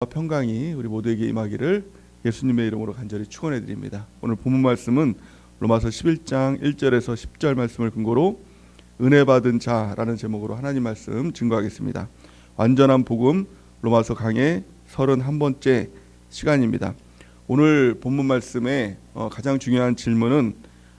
평강이 우리 모두에게 임하기를 예수님의 이름으로 간절히 축원해 드립니다. 오늘 본문 말씀은 로마서 11장 1절에서 10절 말씀을 근거로 은혜 받은 자라는 제목으로 하나님 말씀 증거하겠습니다. 완전한 복음 로마서 강의 31번째 시간입니다. 오늘 본문 말씀의 가장 중요한 질문은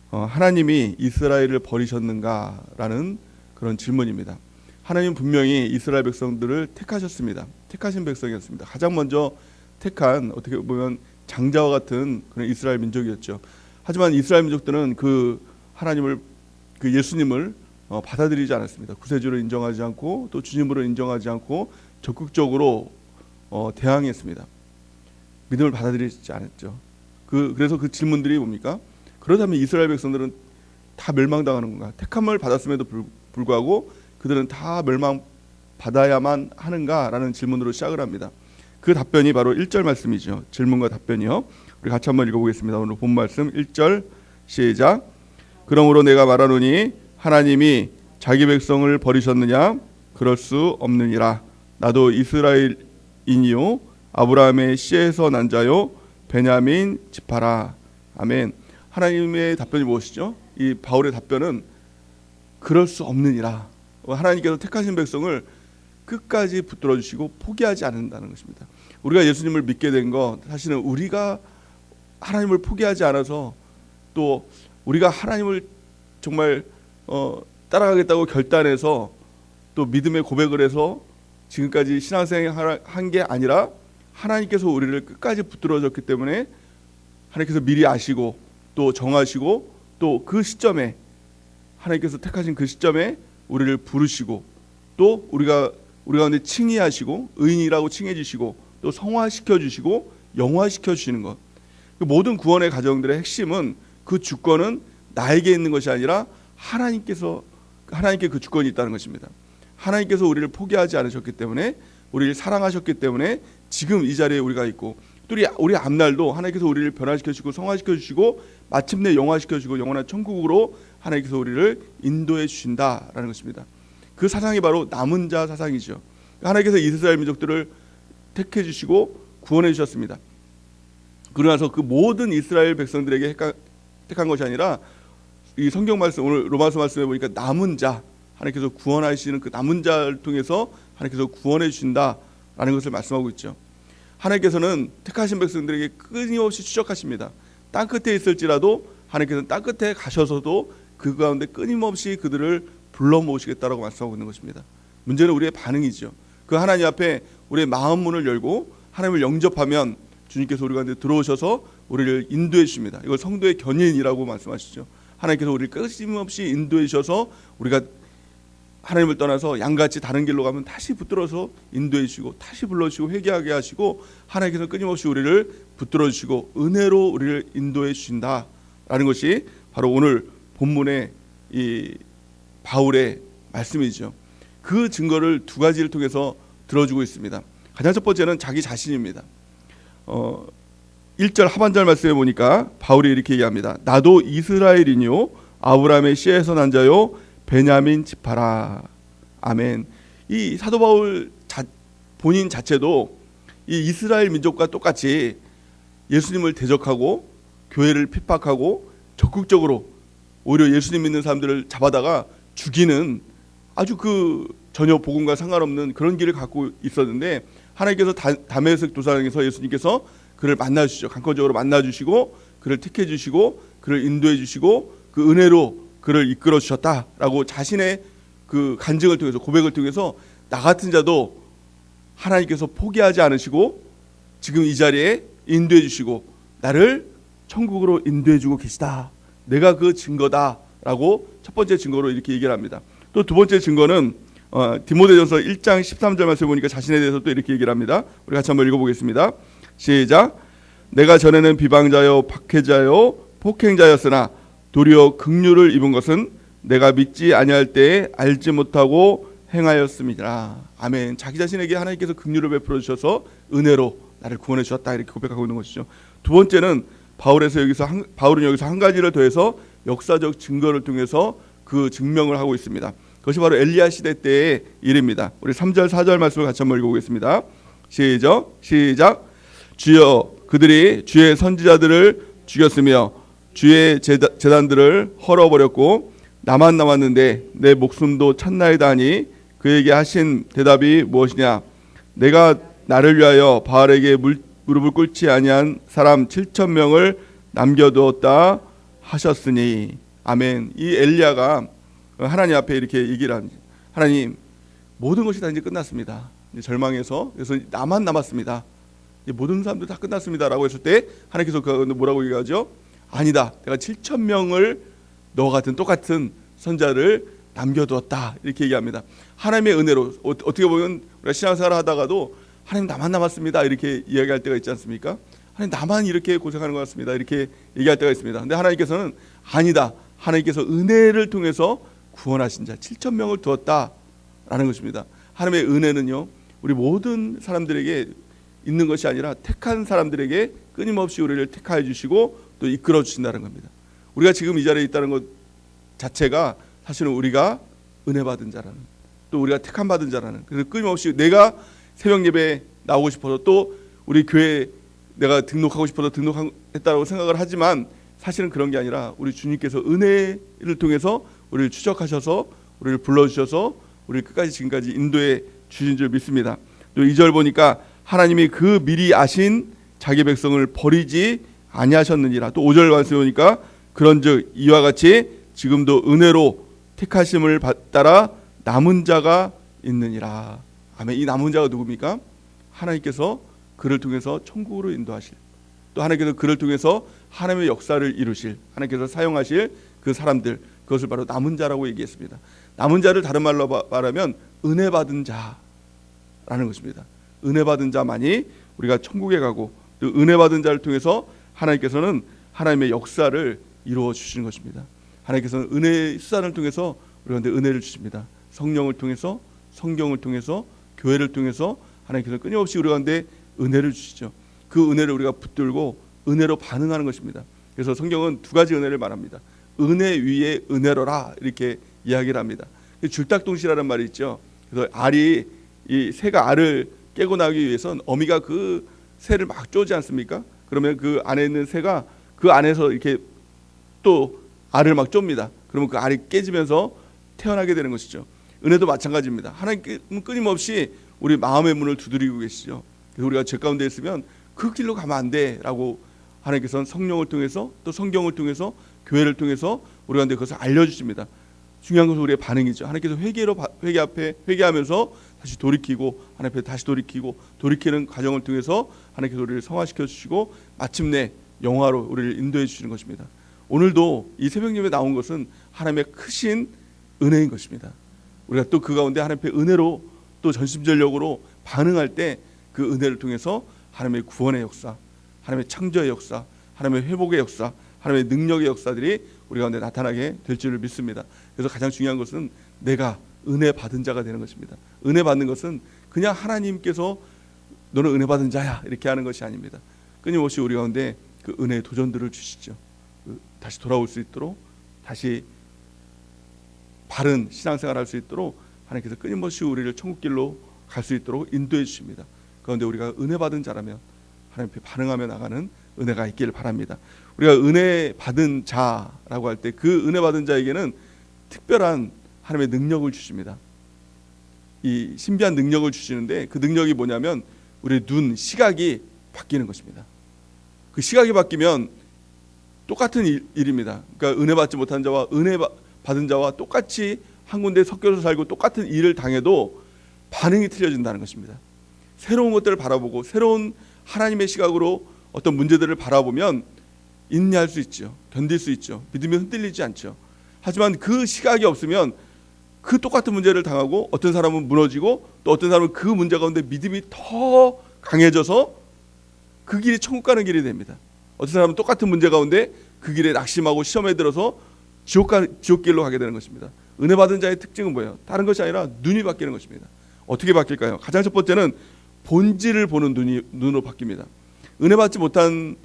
하나님이 이스라엘을 버리셨는가라는 그런 질문입니다. 하나님 분명히 이스라엘 백성들을 택하셨습니다. 택하신 백성이었습니다. 가장 먼저 택한 어떻게 보면 장자와 같은 그런 이스라엘 민족이었죠. 하지만 이스라엘 민족들은 그 하나님을 그 예수님을 받아들이지 않았습니다. 구세주로 인정하지 않고 또 주님으로 인정하지 않고 적극적으로 대항했습니다. 믿음을 받아들이지 않았죠. 그래서 그 질문들이 뭡니까? 그렇다면 이스라엘 백성들은 다 멸망당하는 건가? 택함을 받았음에도 불구하고 그들은 다 멸망받아야만 하는가라는 질문으로 시작을 합니다. 그 답변이 바로 1절 말씀이죠. 질문과 답변이요. 우리 같이 한번 읽어보겠습니다. 오늘 본 말씀 1절 시작. 그러므로 내가 말하노니 하나님이 자기 백성을 버리셨느냐? 그럴 수 없느니라. 나도 이스라엘인이요 아브라함의 씨에서 난 자요 베냐민 지파라. 아멘. 하나님의 답변이 무엇이죠? 이 바울의 답변은 그럴 수 없느니라. 하나님께서 택하신 백성을 끝까지 붙들어 주시고 포기하지 않는다는 것입니다. 우리가 예수님을 믿게 된 거 사실은 우리가 하나님을 포기하지 않아서 또 우리가 하나님을 정말 따라가겠다고 결단해서 또 믿음의 고백을 해서 지금까지 신앙생활 한 게 아니라 하나님께서 우리를 끝까지 붙들어 줬기 때문에 하나님께서 미리 아시고 또 정하시고 또 그 시점에 하나님께서 택하신 그 시점에 우리를 부르시고 또 우리 가운데 칭의하시고 의인이라고 칭해 주시고 또 성화시켜 주시고 영화시켜 주시는 것. 그 모든 구원의 과정들의 핵심은 그 주권은 나에게 있는 것이 아니라 하나님께 그 주권이 있다는 것입니다. 하나님께서 우리를 포기하지 않으셨기 때문에 우리를 사랑하셨기 때문에 지금 이 자리에 우리가 있고 또 우리 앞날도 하나님께서 우리를 변화시켜 주시고 성화시켜 주시고 마침내 영화시켜 주시고 영원한 천국으로 하나님께서 우리를 인도해 주신다라는 것입니다. 그 사상이 바로 남은 자 사상이죠. 하나님께서 이스라엘 민족들을 택해 주시고 구원해 주셨습니다. 그러나서 그 모든 이스라엘 백성들에게 택한 것이 아니라 이 성경 말씀 오늘 로마서 말씀에 보니까 남은 자 하나님께서 구원하시는 그 남은 자를 통해서 하나님께서 구원해 주신다라는 것을 말씀하고 있죠. 하나님께서는 택하신 백성들에게 끊임없이 추적하십니다. 땅 끝에 있을지라도 하나님께서는 땅 끝에 가셔서도 그 가운데 끊임없이 그들을 불러 모으시겠다라고 말씀하고 있는 것입니다. 문제는 우리의 반응이죠. 그 하나님 앞에 우리의 마음 문을 열고 하나님을 영접하면 주님께서 우리 가운데 들어오셔서 우리를 인도해 주십니다. 이걸 성도의 견인이라고 말씀하시죠. 하나님께서 우리를 끊임없이 인도해 주셔서 우리가 하나님을 떠나서 양같이 다른 길로 가면 다시 붙들어서 인도해 주시고 다시 불러주시고 회개하게 하시고 하나님께서 끊임없이 우리를 붙들어 주시고 은혜로 우리를 인도해 주신다라는 것이 바로 오늘 본문의 이 바울의 말씀이죠. 그 증거를 두 가지를 통해서 들어주고 있습니다. 가장 첫 번째는 자기 자신입니다. 1절 하반절 말씀에 보니까 바울이 이렇게 얘기합니다. 나도 이스라엘이뇨 아브라함의 씨에서 난 자요 베냐민 지파라. 아멘. 이 사도 바울 본인 자체도 이 이스라엘 민족과 똑같이 예수님을 대적하고 교회를 핍박하고 적극적으로 오히려 예수님 믿는 사람들을 잡아다가 죽이는 아주 그 전혀 복음과 상관없는 그런 길을 갖고 있었는데 하나님께서 다메섹 도상에서 예수님께서 그를 만나주시죠. 강권적으로 만나주시고 그를 택해 주시고 그를 인도해 주시고 그 은혜로 그를 이끌어 주셨다라고 자신의 그 간증을 통해서 고백을 통해서 나 같은 자도 하나님께서 포기하지 않으시고 지금 이 자리에 인도해 주시고 나를 천국으로 인도해 주고 계시다. 내가 그 증거다라고 첫 번째 증거로 이렇게 얘기를 합니다. 또 두 번째 증거는 디모데전서 1장 13절 말씀을 보니까 자신에 대해서 또 이렇게 얘기를 합니다. 우리 같이 한번 읽어보겠습니다. 시작. 내가 전에는 비방자요 박해자요 폭행자였으나 도리어 긍휼을 입은 것은 내가 믿지 아니할 때에 알지 못하고 행하였음이라. 아멘. 자기 자신에게 하나님께서 긍휼을 베풀어 주셔서 은혜로 나를 구원해 주셨다 이렇게 고백하고 있는 것이죠. 두 번째는 바울은 여기서 한 가지를 더해서 역사적 증거를 통해서 그 증명을 하고 있습니다. 그것이 바로 엘리야 시대 때의 일입니다. 우리 3절 4절 말씀을 같이 한번 읽어보겠습니다. 시작. 주여, 그들이 주의 선지자들을 죽였으며 주의 제단들을 헐어버렸고 나만 남았는데 내 목숨도 찼나이다 하니 그에게 하신 대답이 무엇이냐? 내가 나를 위하여 바알에게 무릎을 꿇지 아니한 사람 7,000명을 남겨두었다 하셨으니. 아멘. 이 엘리야가 하나님 앞에 이렇게 얘기를 합니다. 하나님, 모든 것이 다 이제 끝났습니다. 이제 절망해서, 그래서 나만 남았습니다. 모든 사람들 다 끝났습니다라고 했을 때 하나님께서 뭐라고 얘기하죠? 아니다, 내가 7,000명을 너 같은 똑같은 선자를 남겨두었다, 이렇게 얘기합니다. 하나님의 은혜로, 어떻게 보면 우리가 신앙생활 하다가도 하나님 나만 남았습니다 이렇게 이야기할 때가 있지 않습니까? 하나님 나만 이렇게 고생하는 것 같습니다 이렇게 얘기할 때가 있습니다. 근데 하나님께서는 아니다, 하나님께서 은혜를 통해서 구원하신 자 7,000명을 두었다라는 것입니다. 하나님의 은혜는요, 우리 모든 사람들에게 있는 것이 아니라 택한 사람들에게 끊임없이 우리를 택하여 주시고 또 이끌어 주신다는 겁니다. 우리가 지금 이 자리에 있다는 것 자체가 사실은 우리가 은혜 받은 자라는, 또 우리가 택함 받은 자라는, 그래서 끊임없이 내가 새벽 예배에 나오고 싶어서 또 우리 교회에 내가 등록하고 싶어서 등록했다고 생각을 하지만 사실은 그런 게 아니라 우리 주님께서 은혜를 통해서 우리를 추적하셔서 우리를 불러주셔서 우리를 끝까지 지금까지 인도해 주신 줄 믿습니다. 또 2절 보니까 하나님이 그 미리 아신 자기 백성을 버리지 아니하셨느니라. 또 5절 말씀 보니까 그런즉 이와 같이 지금도 은혜로 택하심을 따라 남은 자가 있느니라. 아멘. 이 남은 자가 누굽니까? 하나님께서 그를 통해서 천국으로 인도하실, 또 하나님께서 그를 통해서 하나님의 역사를 이루실, 하나님께서 사용하실 그 사람들, 그것을 바로 남은 자라고 얘기했습니다. 남은 자를 다른 말로 말하면 은혜 받은 자라는 것입니다. 은혜 받은 자만이 우리가 천국에 가고, 또 은혜 받은 자를 통해서 하나님께서는 하나님의 역사를 이루어 주시는 것입니다. 하나님께서는 은혜의 수단을 통해서 우리한테 은혜를 주십니다. 성령을 통해서, 성경을 통해서, 교회를 통해서 하나님께서 끊임없이 우리 가운데 은혜를 주시죠. 그 은혜를 우리가 붙들고 은혜로 반응하는 것입니다. 그래서 성경은 두 가지 은혜를 말합니다. 은혜 위에 은혜로라 이렇게 이야기를 합니다. 줄딱동시라는 말이 있죠. 그래서 알이, 이 새가 알을 깨고 나기 위해서는 어미가 그 새를 막 쪼지 않습니까? 그러면 그 안에 있는 새가 그 안에서 이렇게 또 알을 막 쫍니다. 그러면 그 알이 깨지면서 태어나게 되는 것이죠. 은혜도 마찬가지입니다. 하나님은 끊임없이 우리 마음의 문을 두드리고 계시죠. 그래서 우리가 죄 가운데 있으면 그 길로 가면 안 돼라고 하나님께서는 성령을 통해서, 또 성경을 통해서, 교회를 통해서 우리 가운데 그것을 알려주십니다. 중요한 것은 우리의 반응이죠. 하나님께서 회개 앞에 회개하면서 다시 돌이키고, 하나님 앞에 다시 돌이키는 과정을 통해서 하나님께서 우리를 성화시켜 주시고 마침내 영화로 우리를 인도해 주시는 것입니다. 오늘도 이 새벽 예배에 나온 것은 하나님의 크신 은혜인 것입니다. 우리가 또 그 가운데 하나님 앞에 은혜로 또 전심전력으로 반응할 때 그 은혜를 통해서 하나님의 구원의 역사, 하나님의 창조의 역사, 하나님의 회복의 역사, 하나님의 능력의 역사들이 우리 가운데 나타나게 될 줄을 믿습니다. 그래서 가장 중요한 것은 내가 은혜 받은 자가 되는 것입니다. 은혜 받는 것은 그냥 하나님께서 너는 은혜 받은 자야 이렇게 하는 것이 아닙니다. 끊임없이 우리 가운데 그 은혜의 도전들을 주시죠. 다시 돌아올 수 있도록, 다시 바른 신앙생활을 할 수 있도록 하나님께서 끊임없이 우리를 천국길로 갈 수 있도록 인도해 주십니다. 그런데 우리가 은혜 받은 자라면 하나님 앞에 반응하며 나가는 은혜가 있기를 바랍니다. 우리가 은혜 받은 자라고 할 때 그 은혜 받은 자에게는 특별한 하나님의 능력을 주십니다. 이 신비한 능력을 주시는데 그 능력이 뭐냐면 우리의 눈, 시각이 바뀌는 것입니다. 그 시각이 바뀌면 똑같은 일입니다. 그러니까 은혜 받지 못한 자와 은혜 받은 자와 똑같이 한 군데 섞여서 살고 똑같은 일을 당해도 반응이 틀려진다는 것입니다. 새로운 것들을 바라보고 새로운 하나님의 시각으로 어떤 문제들을 바라보면 인내할 수 있죠. 견딜 수 있죠. 믿음이 흔들리지 않죠. 하지만 그 시각이 없으면 그 똑같은 문제를 당하고 어떤 사람은 무너지고 또 어떤 사람은 그 문제 가운데 믿음이 더 강해져서 그 길이 천국 가는 길이 됩니다. 어떤 사람은 똑같은 문제 가운데 그 길에 낙심하고 시험에 들어서 지옥길로 가게 되는 것입니다. 은혜 받은 자의 특징은 뭐예요? 다른 것이 아니라 눈이 바뀌는 것입니다. 어떻게 바뀔까요? 가장 첫 번째는 본질을 보는 눈으로 바뀝니다. 은혜 받지 못한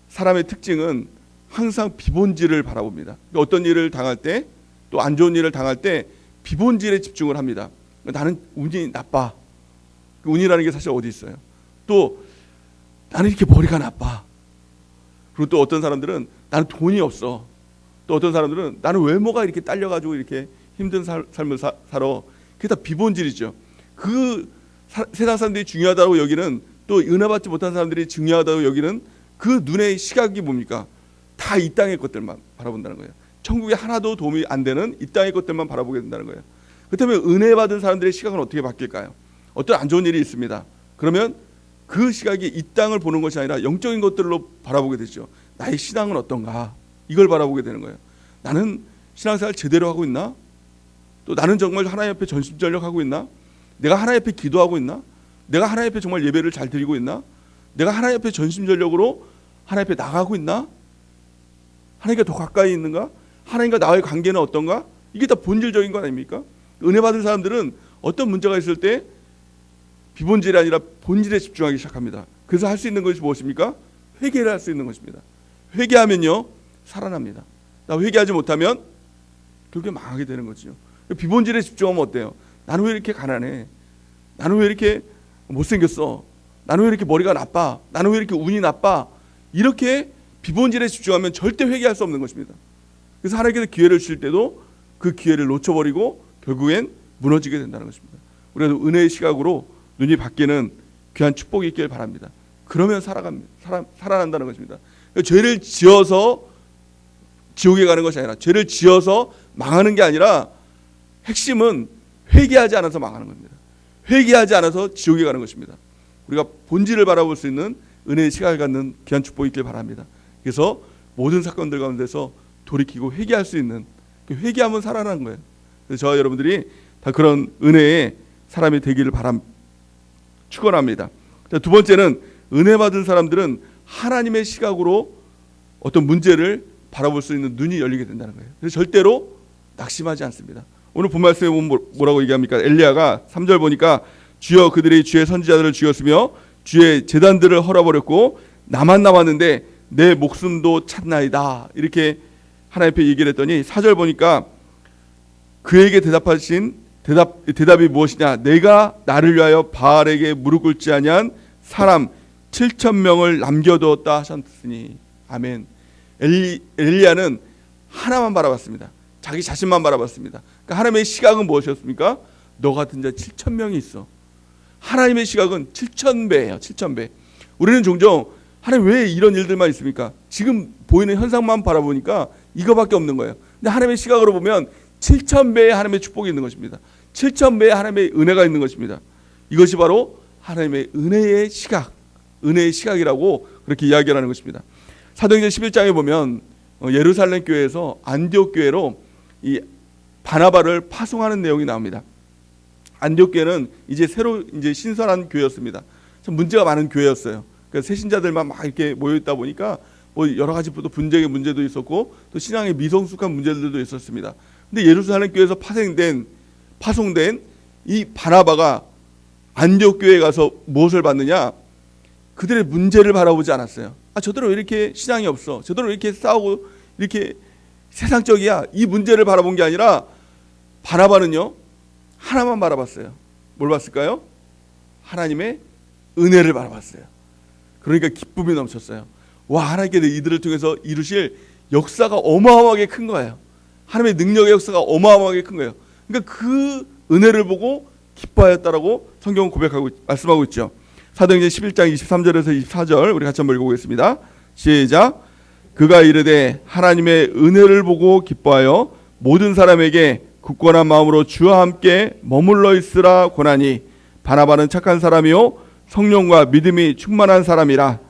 사람의 특징은 항상 비본질을 바라봅니다. 어떤 일을 당할 때, 또 안 좋은 일을 당할 때 비본질에 집중을 합니다. 나는 운이 나빠. 그 운이라는 게 사실 어디 있어요? 또 나는 이렇게 머리가 나빠. 그리고 또 어떤 사람들은 나는 돈이 없어. 또 어떤 사람들은 나는 외모가 이렇게 딸려가지고 이렇게 힘든 삶을 살아. 그게 다 비본질이죠. 그 세상 사람들이 중요하다고 여기는, 또 은혜 받지 못한 사람들이 중요하다고 여기는 그 눈의 시각이 뭡니까? 다 이 땅의 것들만 바라본다는 거예요. 천국에 하나도 도움이 안 되는 이 땅의 것들만 바라보게 된다는 거예요. 그렇다면 은혜 받은 사람들의 시각은 어떻게 바뀔까요? 어떤 안 좋은 일이 있습니다. 그러면 그 시각이 이 땅을 보는 것이 아니라 영적인 것들로 바라보게 되죠. 나의 신앙은 어떤가? 이걸 바라보게 되는 거예요. 나는 신앙생활 제대로 하고 있나? 또 나는 정말 하나님 앞에 전심전력하고 있나? 내가 하나님 앞에 기도하고 있나? 내가 하나님 앞에 정말 예배를 잘 드리고 있나? 내가 하나님 앞에 전심전력으로 하나님 앞에 나가고 있나? 하나님과 더 가까이 있는가? 하나님과 나의 관계는 어떤가? 이게 다 본질적인 거 아닙니까? 은혜 받은 사람들은 어떤 문제가 있을 때 비본질이 아니라 본질에 집중하기 시작합니다. 그래서 할 수 있는 것이 무엇입니까? 회개를 할 수 있는 것입니다. 회개하면요 살아납니다. 나 회개하지 못하면 결국에 망하게 되는 거죠. 비본질에 집중하면 어때요? 나는 왜 이렇게 가난해? 나는 왜 이렇게 못생겼어? 나는 왜 이렇게 머리가 나빠? 나는 왜 이렇게 운이 나빠? 이렇게 비본질에 집중하면 절대 회개할 수 없는 것입니다. 그래서 하나님께서 기회를 주실 때도 그 기회를 놓쳐버리고 결국엔 무너지게 된다는 것입니다. 우리가 은혜의 시각으로 눈이 바뀌는 귀한 축복이 있길 바랍니다. 그러면 살아난다는 것입니다. 죄를 지어서 지옥에 가는 것이 아니라, 죄를 지어서 망하는 게 아니라 핵심은 회개하지 않아서 망하는 겁니다. 회개하지 않아서 지옥에 가는 것입니다. 우리가 본질을 바라볼 수 있는 은혜의 시각을 갖는 귀한 축복이 있길 바랍니다. 그래서 모든 사건들 가운데서 돌이키고 회개할 수 있는, 회개하면 살아나는 거예요. 그래서 저와 여러분들이 다 그런 은혜의 사람이 되기를 축원합니다. 두 번째는 은혜 받은 사람들은 하나님의 시각으로 어떤 문제를 바라볼 수 있는 눈이 열리게 된다는 거예요. 그래서 절대로 낙심하지 않습니다. 오늘 본 말씀에 보면 뭐라고 얘기합니까? 엘리야가 3절 보니까 주여 그들이 주의 선지자들을 죽였으며 주의 제단들을 헐어버렸고 나만 남았는데 내 목숨도 찾나이다. 이렇게 하나님 앞에 얘기를 했더니 4절 보니까 그에게 대답이 무엇이냐? 내가 나를 위하여 바알에게 무릎 꿇지 아니한 사람 7,000명을 남겨두었다 하셨으니. 아멘. 엘리야는 하나만 바라봤습니다. 자기 자신만 바라봤습니다. 그러니까 하나님의 시각은 무엇이었습니까? 너 같은 자 7,000명이 있어. 하나님의 시각은 7,000배예요. 7,000배. 우리는 종종 하나님 왜 이런 일들만 있습니까? 지금 보이는 현상만 바라보니까 이거밖에 없는 거예요. 근데 하나님의 시각으로 보면 7,000배의 하나님의 축복이 있는 것입니다. 7,000배의 하나님의 은혜가 있는 것입니다. 이것이 바로 하나님의 은혜의 시각, 은혜의 시각이라고 그렇게 이야기하는 것입니다. 사도행전 11장에 보면 예루살렘 교회에서 안디옥 교회로 이 바나바를 파송하는 내용이 나옵니다. 안디옥 교회는 이제 새로 신설한 교회였습니다. 참 문제가 많은 교회였어요. 그러니까 새신자들만 막 이렇게 모여 있다 보니까 뭐 여러 가지 또 분쟁의 문제도 있었고 또 신앙의 미성숙한 문제들도 있었습니다. 근데 예루살렘 교회에서 파송된 이 바나바가 안디옥 교회에 가서 무엇을 받느냐? 그들의 문제를 바라보지 않았어요. 저들은 왜 이렇게 신앙이 없어? 저들은 왜 이렇게 싸우고 이렇게 세상적이야? 이 문제를 바라본 게 아니라 바나바는요 하나만 바라봤어요. 뭘 봤을까요? 하나님의 은혜를 바라봤어요. 그러니까 기쁨이 넘쳤어요. 와, 하나님께서 이들을 통해서 이루실 역사가 어마어마하게 큰 거예요. 하나님의 능력의 역사가 어마어마하게 큰 거예요. 그러니까 그 은혜를 보고 기뻐하였다라고 성경은 말씀하고 있죠. 사도행전 11장 23절에서 24절 우리 같이 한번 읽어보겠습니다. 시작. 그가 이르되 하나님의 은혜를 보고 기뻐하여 모든 사람에게 굳건한 마음으로 주와 함께 머물러 있으라 권하니 바나바는 착한 사람이요 성령과 믿음이 충만한 사람이라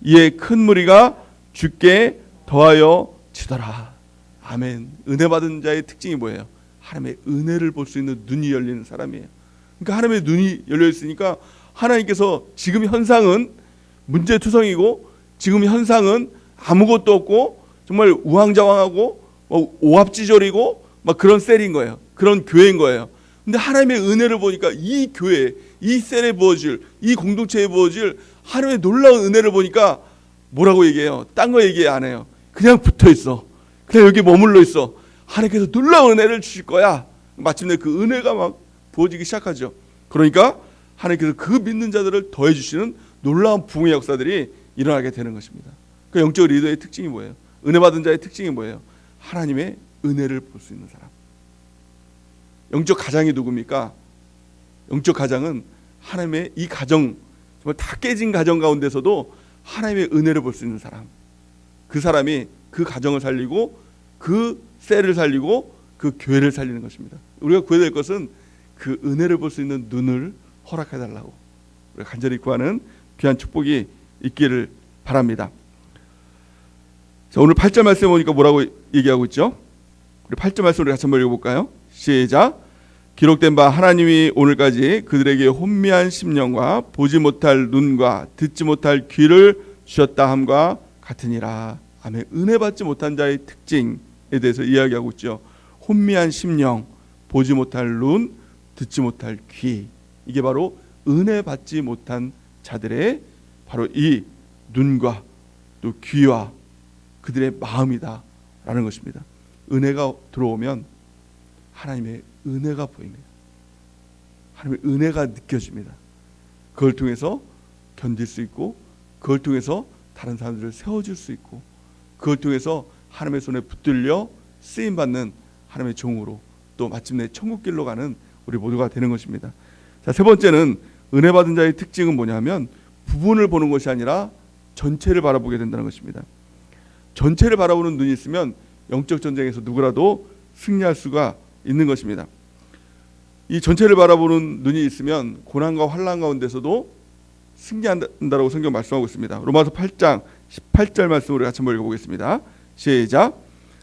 이에 큰 무리가 주께 더하여 지더라. 아멘. 은혜 받은 자의 특징이 뭐예요? 하나님의 은혜를 볼 수 있는 눈이 열리는 사람이에요. 그러니까 하나님의 눈이 열려 있으니까 하나님께서 지금 현상은 문제투성이고 지금 현상은 아무것도 없고 정말 우왕좌왕하고 오합지졸이고 막 그런 셀인 거예요. 그런 교회인 거예요. 근데 하나님의 은혜를 보니까 이 교회, 이 셀에 부어질, 이 공동체에 부어질 하나님의 놀라운 은혜를 보니까 뭐라고 얘기해요? 딴 거 얘기 안 해요. 그냥 붙어 있어. 그냥 여기 머물러 있어. 하나님께서 놀라운 은혜를 주실 거야. 마침내 그 은혜가 막 부어지기 시작하죠. 그러니까 하나님께서 그 믿는 자들을 더해 주시는 놀라운 부흥의 역사들이 일어나게 되는 것입니다. 그 영적 리더의 특징이 뭐예요? 은혜 받은 자의 특징이 뭐예요? 하나님의 은혜를 볼 수 있는 사람. 영적 가장이 누굽니까? 영적 가장은 하나님의 이 가정, 정말 다 깨진 가정 가운데서도 하나님의 은혜를 볼 수 있는 사람. 그 사람이 그 가정을 살리고 그 셀을 살리고 그 교회를 살리는 것입니다. 우리가 구해야 될 것은 그 은혜를 볼 수 있는 눈을 허락해 달라고 우리가 간절히 구하는 귀한 축복이 있기를 바랍니다. 자, 오늘 8절 말씀에 보니까 뭐라고 얘기하고 있죠? 우리 8절 말씀을 같이 한번 읽어볼까요? 시작. 기록된 바 하나님이 오늘까지 그들에게 혼미한 심령과 보지 못할 눈과 듣지 못할 귀를 주셨다 함과 같으니라. 아멘. 은혜 받지 못한 자의 특징에 대해서 이야기하고 있죠. 혼미한 심령, 보지 못할 눈, 듣지 못할 귀. 이게 바로 은혜 받지 못한 자들의 바로 이 눈과 또 귀와 그들의 마음이다 라는 것입니다. 은혜가 들어오면 하나님의 은혜가 보입니다. 하나님의 은혜가 느껴집니다. 그걸 통해서 견딜 수 있고, 그걸 통해서 다른 사람들을 세워줄 수 있고, 그걸 통해서 하나님의 손에 붙들려 쓰임받는 하나님의 종으로 또 마침내 천국길로 가는 우리 모두가 되는 것입니다. 자, 세 번째는 은혜 받은 자의 특징은 뭐냐면 부분을 보는 것이 아니라 전체를 바라보게 된다는 것입니다. 전체를 바라보는 눈이 있으면 영적 전쟁에서 누구라도 승리할 수가 있는 것입니다. 이 전체를 바라보는 눈이 있으면 고난과 환난 가운데서도 승리한다라고 성경 말씀하고 있습니다. 로마서 8장 18절 말씀으로 같이 한번 읽어보겠습니다. 시작.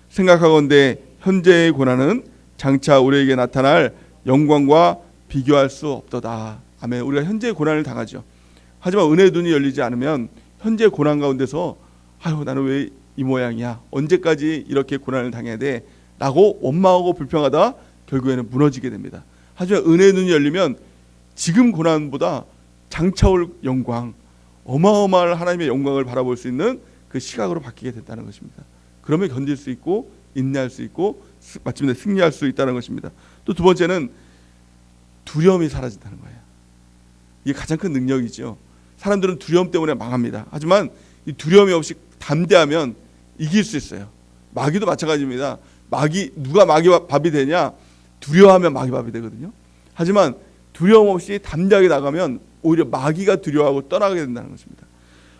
생각하건대 현재의 고난은 장차 우리에게 나타날 영광과 비교할 수 없도다. 아멘. 우리가 현재의 고난을 당하죠. 하지만 은혜의 눈이 열리지 않으면 현재 고난 가운데서 아유 나는 왜 이 모양이야, 언제까지 이렇게 고난을 당해야 돼 라고 원망하고 불평하다 결국에는 무너지게 됩니다. 하지만 은혜의 눈이 열리면 지금 고난보다 장차 올 영광, 어마어마한 하나님의 영광을 바라볼 수 있는 그 시각으로 바뀌게 된다는 것입니다. 그러면 견딜 수 있고 인내할 수 있고 마침내 승리할 수 있다는 것입니다. 또 두 번째는 두려움이 사라진다는 거예요. 이게 가장 큰 능력이죠. 사람들은 두려움 때문에 망합니다. 하지만 이 두려움이 없이 담대하면 이길 수 있어요. 마귀도 마찬가지입니다. 누가 마귀 밥이 되냐? 두려워하면 마귀 밥이 되거든요. 하지만 두려움 없이 담대하게 나가면 오히려 마귀가 두려워하고 떠나게 된다는 것입니다.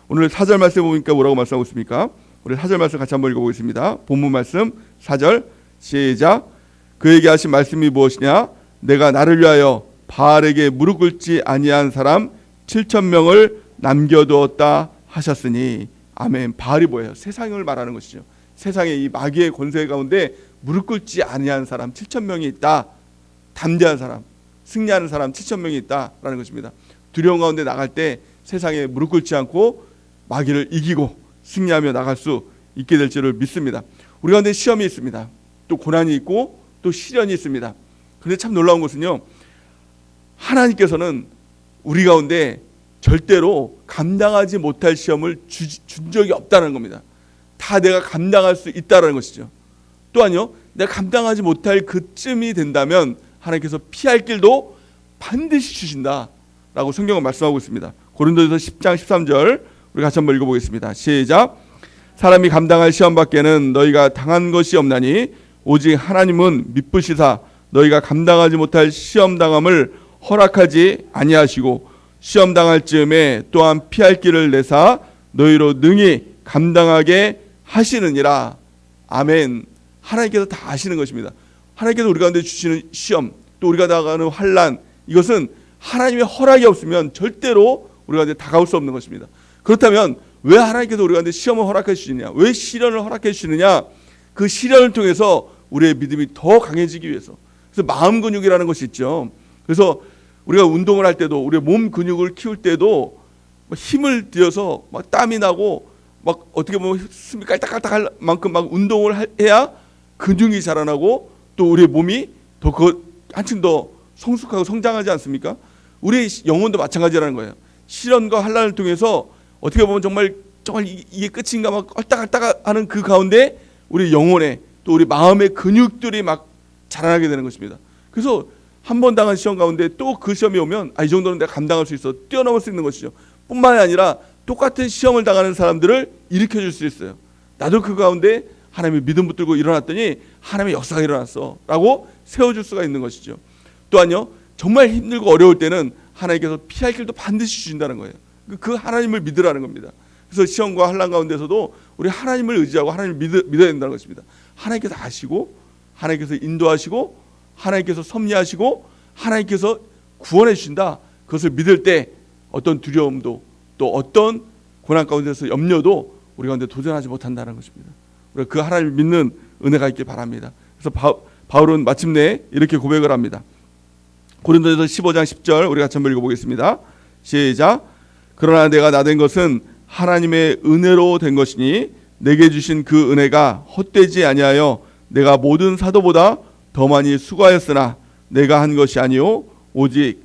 오늘 4절 말씀 보니까 뭐라고 말씀하고 있습니까? 우리 4절 말씀 같이 한번 읽어보겠습니다. 본문 말씀 4절 시작. 그에게 하신 말씀이 무엇이냐? 내가 나를 위하여 바알에게 무릎 꿇지 아니한 사람 7,000명을 남겨두었다 하셨으니. 아멘. 바알이 뭐예요? 세상을 말하는 것이죠. 세상에 이 마귀의 권세 가운데 무릎 꿇지 아니한 사람 7,000명이 있다. 담대한 사람, 승리하는 사람 7,000명이 있다라는 것입니다. 두려움 가운데 나갈 때 세상에 무릎 꿇지 않고 마귀를 이기고 승리하며 나갈 수 있게 될 줄을 믿습니다. 우리 가운데 시험이 있습니다. 또 고난이 있고 또 시련이 있습니다. 그런데 참 놀라운 것은요, 하나님께서는 우리 가운데 절대로 감당하지 못할 시험을 준 적이 없다는 겁니다. 다 내가 감당할 수 있다는 것이죠. 또한요, 내가 감당하지 못할 그쯤이 된다면 하나님께서 피할 길도 반드시 주신다라고 성경은 말씀하고 있습니다. 고린도전서 10장 13절 우리 같이 한번 읽어보겠습니다. 시작. 사람이 감당할 시험 밖에는 너희가 당한 것이 없나니 오직 하나님은 미쁘시사 너희가 감당하지 못할 시험 당함을 허락하지 아니하시고 시험 당할 즈음에 또한 피할 길을 내사 너희로 능히 감당하게 하시느니라. 아멘. 하나님께서 다 아시는 것입니다. 하나님께서 우리 가운데 주시는 시험, 또 우리가 나가는 환난, 이것은 하나님의 허락이 없으면 절대로 우리 가운데 다가올 수 없는 것입니다. 그렇다면 왜 하나님께서 우리 가운데 시험을 허락해 주시느냐? 왜 시련을 허락해 주시느냐? 그 시련을 통해서 우리의 믿음이 더 강해지기 위해서. 그래서 마음 근육이라는 것이 있죠. 그래서 우리가 운동을 할 때도, 우리의 몸 근육을 키울 때도 힘을 들여서 막 땀이 나고 막 어떻게 보면 숨이 깔딱깔딱할 만큼 막 운동을 해야 근육이 자라나고 또 우리의 몸이 더 한층 더 성숙하고 성장하지 않습니까? 우리의 영혼도 마찬가지라는 거예요. 시련과 환난을 통해서 어떻게 보면 정말 이게 끝인가 막 얼딱얼딱하는 그 가운데 우리 영혼의 또 우리 마음의 근육들이 막 자라나게 되는 것입니다. 그래서 한 번 당한 시험 가운데 또 그 시험이 오면 이 정도는 내가 감당할 수 있어, 뛰어넘을 수 있는 것이죠. 뿐만이 아니라 똑같은 시험을 당하는 사람들을 일으켜줄 수 있어요. 나도 그 가운데 하나님의 믿음 붙들고 일어났더니 하나님의 역사가 일어났어 라고 세워줄 수가 있는 것이죠. 또한요, 정말 힘들고 어려울 때는 하나님께서 피할 길도 반드시 주신다는 거예요. 그 하나님을 믿으라는 겁니다. 그래서 시험과 환난 가운데서도 우리 하나님을 의지하고 하나님을 믿어야 된다는 것입니다. 하나님께서 아시고, 하나님께서 인도하시고, 하나님께서 섭리하시고, 하나님께서 구원해 주신다. 그것을 믿을 때 어떤 두려움도 또 어떤 고난 가운데서 염려도 우리 가운데 도전하지 못한다는 것입니다. 우리가 그 하나님을 믿는 은혜가 있길 바랍니다. 그래서 바울은 마침내 이렇게 고백을 합니다. 고린도전서 15장 10절 우리 같이 한번 읽어보겠습니다. 시작. 그러나 내가 나된 것은 하나님의 은혜로 된 것이니 내게 주신 그 은혜가 헛되지 아니하여 내가 모든 사도보다 더 많이 수고하였으나 내가 한 것이 아니요 오직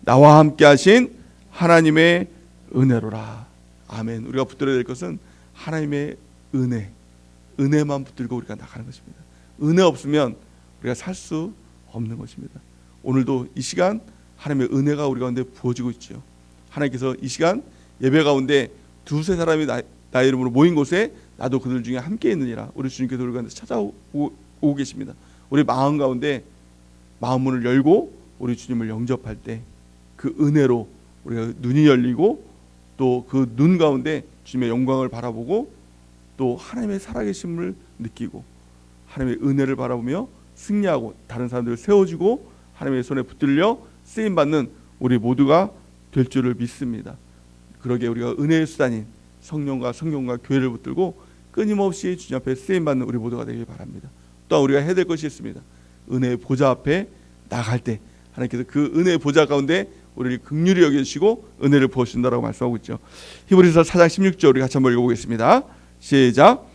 나와 함께 하신 하나님의 은혜로라. 아멘. 우리가 붙들어야 될 것은 하나님의 은혜만 붙들고 우리가 나가는 것입니다. 은혜 없으면 우리가 살 수 없는 것입니다. 오늘도 이 시간 하나님의 은혜가 우리 가운데 부어지고 있죠. 하나님께서 이 시간 예배 가운데 두세 사람이 나의 이름으로 모인 곳에 나도 그들 중에 함께 있느니라. 우리 주님께서 우리 가운데 찾아오고 계십니다. 우리 마음 가운데 마음 문을 열고 우리 주님을 영접할 때 그 은혜로 우리가 눈이 열리고 또 그 눈 가운데 주님의 영광을 바라보고 또 하나님의 살아계심을 느끼고 하나님의 은혜를 바라보며 승리하고 다른 사람들을 세워주고 하나님의 손에 붙들려 쓰임받는 우리 모두가 될 줄을 믿습니다. 그러기에 우리가 은혜의 수단인 성령과 성경과 교회를 붙들고 끊임없이 주님 앞에 쓰임받는 우리 모두가 되길 바랍니다. 또한 우리가 해야 될 것이 있습니다. 은혜의 보좌 앞에 나갈 때 하나님께서 그 은혜의 보좌 가운데 우리를 긍휼히 여겨주시고 은혜를 부어주신다라고 말씀하고 있죠. 히브리서 4장 16절 우리 같이 한번 읽어보겠습니다. 시작.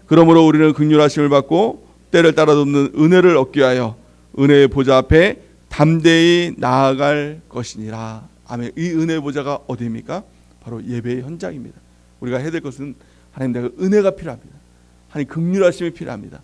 그러므로 우리는 긍휼하심을 받고 때를 따라 돕는 은혜를 얻기 위하여 은혜의 보좌 앞에 담대히 나아갈 것이니라. 아멘. 이 은혜의 보좌가 어디입니까? 바로 예배의 현장입니다. 우리가 해야 될 것은 하나님 내가 은혜가 필요합니다. 하나님 긍휼하심이 필요합니다.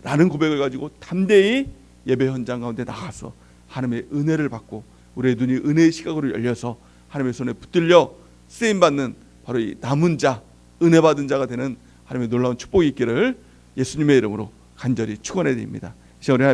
라는 고백을 가지고 담대히 예배 현장 가운데 나가서 하나님의 은혜를 받고 우리의 눈이 은혜의 시각으로 열려서 하나님의 손에 붙들려 쓰임받는 바로 이 남은 자, 은혜 받은 자가 되는 하나님의 놀라운 축복이 있기를 예수님의 이름으로 간절히 축원해 드립니다. 시간에